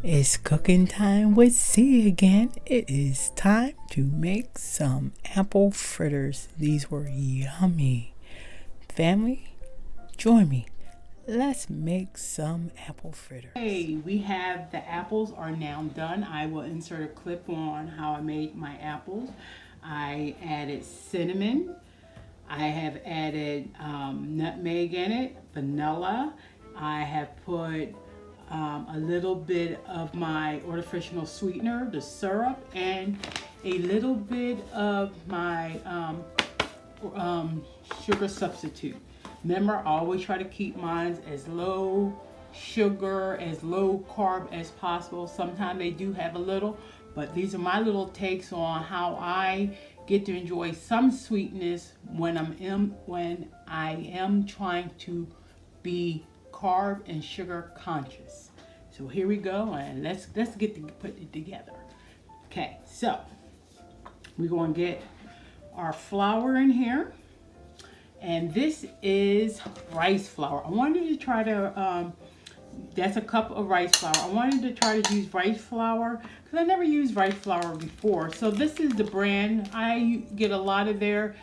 It's cooking time with C again. It is time to make some apple fritters. These were yummy. Family, join me. Let's make some apple fritters. Hey, we have the apples are now done. I will insert a clip on how I made my apples. I added cinnamon. I have added nutmeg in it, vanilla. I have put a little bit of my artificial sweetener, the syrup, and a little bit of my sugar substitute. Remember, I always try to keep mine as low sugar, as low carb as possible. Sometimes they do have a little, but these are my little takes on how I get to enjoy some sweetness when I am trying to be carb and sugar conscious. So here we go, and let's get to put it together. Okay, so we're going to get our flour in here, and this is rice flour. I wanted to try to that's a cup of rice flour. I wanted to try to use rice flour because I never used rice flour before. So this is the brand. I get a lot of their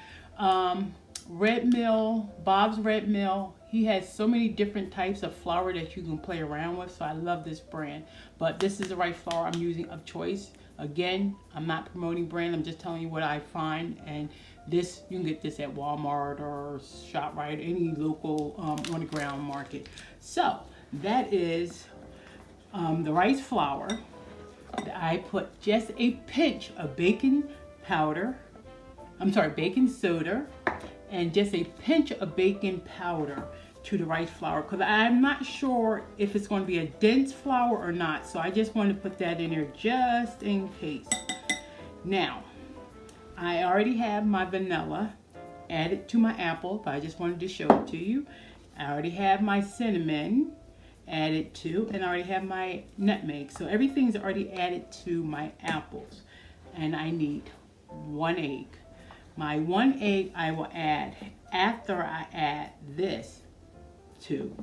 Red Mill, Bob's Red Mill. He has so many different types of flour that you can play around with. So I love this brand. But this is the rice flour I'm using of choice. Again, I'm not promoting brand. I'm just telling you what I find. And this, you can get this at Walmart or ShopRite, any local on the ground market. So that is the rice flour. I put just a pinch of baking powder. Baking soda, and just a pinch of baking powder to the rice flour, because I'm not sure if it's going to be a dense flour or not. So I just want to put that in there just in case. Now, I already have my vanilla added to my apple, but I just wanted to show it to you. I already have my cinnamon added to, and I already have my nutmeg. So everything's already added to my apples, and I need 1 egg. My 1 egg I will add after I add this to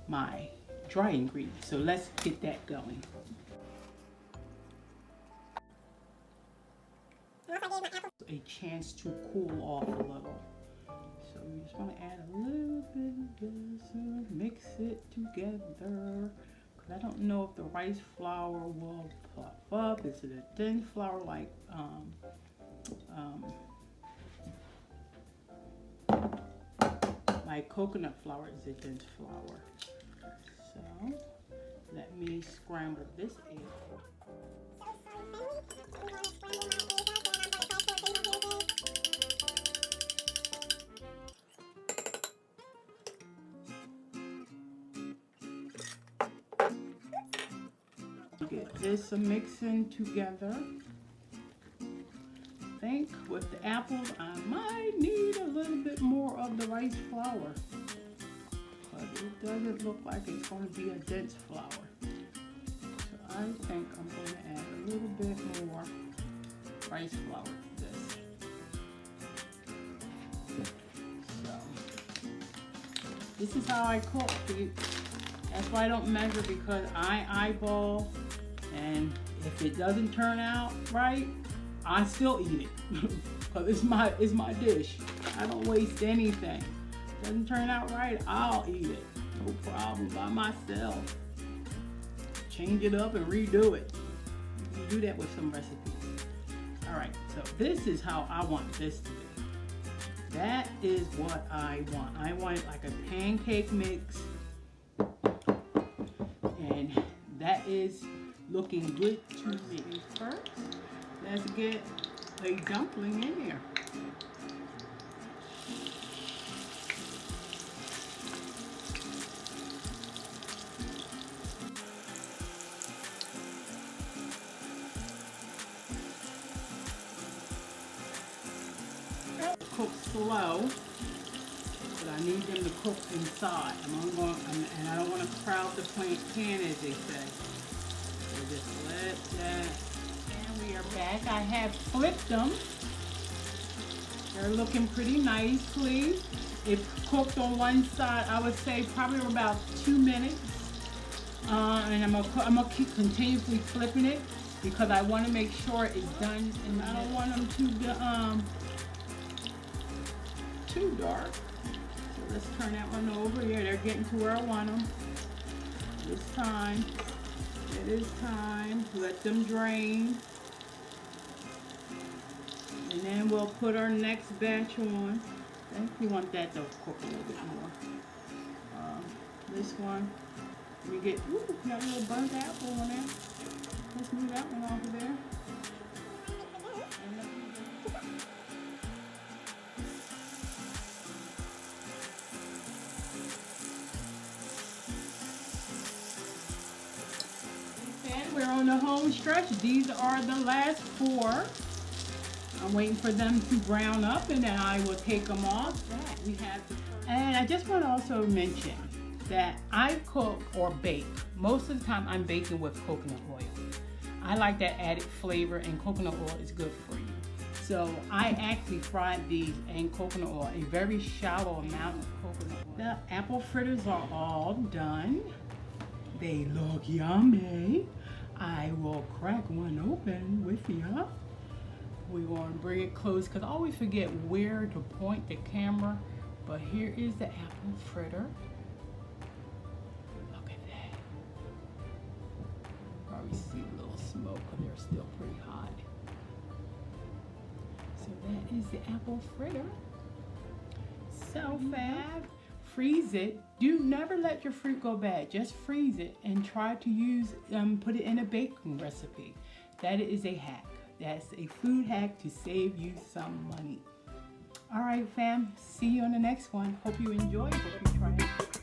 my dry ingredients. So let's get that going. A chance to cool off a little. So we just want to add a little bit of this, mix it together. Because I don't know if the rice flour will puff up. Is it a thin flour like my coconut flour is a dense flour. So let me scramble this egg. Get this mixing together. I think with the apples I might need a little bit more of the rice flour, but it doesn't look like it's going to be a dense flour. So I think I'm going to add a little bit more rice flour to this. So this is how I cook. That's why I don't measure, because I eyeball, and if it doesn't turn out right, I still eat it because it's my dish. I don't waste anything. Doesn't turn out right, I'll eat it. No problem, by myself. Change it up and redo it. You can do that with some recipes. All right, so this is how I want this to be. That is what I want. I want it like a pancake mix, and that is looking good to me. First, let's get a dumpling in here. Cook slow, but I need them to cook inside. And I don't want to crowd the pan, as they say. So just let that. And we are back. I have flipped them. They're looking pretty nicely. It cooked on one side, I would say probably about 2 minutes. And I'm gonna keep continuously flipping it because I want to make sure it's done, and I don't want them too dark. So let's turn that one over. Yeah, they're getting to where I want them. This time, it is time. Let them drain. And then we'll put our next batch on. I think we want that to cook a little bit more. This one, we get, ooh, got a little burnt apple on there. Let's move that one off of there. And we're on the home stretch. These are the last 4. I'm waiting for them to brown up, and then I will take them off. We have, and I just want to also mention that I cook or bake. Most of the time I'm baking with coconut oil. I like that added flavor, and coconut oil is good for you. So I actually fried these in coconut oil, a very shallow amount of coconut oil. The apple fritters are all done. They look yummy. I will crack one open with you. We want to bring it close because I always forget where to point the camera. But here is the apple fritter. Look at that. Probably see a little smoke because they're still pretty hot. So that is the apple fritter. So fab. Freeze it. Do never let your fruit go bad. Just freeze it and try to use, put it in a baking recipe. That is a hack. That's a food hack to save you some money. All right, fam. See you on the next one. Hope you enjoy. Hope you try it.